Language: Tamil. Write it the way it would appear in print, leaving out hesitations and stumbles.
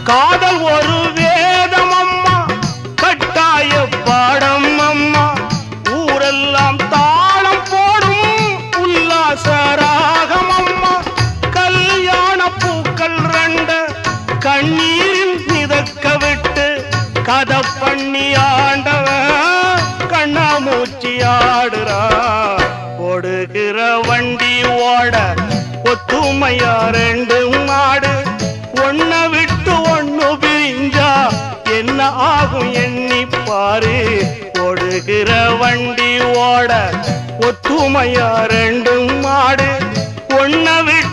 காதல் ஒரு வேதம் அம்மா, கட்டாய பாடம் அம்மா. ஊரெல்லாம் தாளம் போடும் உல்லாச ராகம் அம்மா. கல்யாண பூக்கள் ரெண்ட கண்ணீரில் மிதக்க விட்டு கதை பண்ணி ஆண்டவன் கண்ணாமூச்சி ஆடுறா. ஓடுகிற வண்டி ஓட ஒத்துமையா ரெண்டு மாடு. ஒன்ன விட்டு ஒண்ணு பிரிஞ்சா என்ன ஆகும் எண்ணி பாரு. ஓடுகிற வண்டி ஓட ஒத்துமையா ரெண்டு மாடு. ஒன்ன விட்டு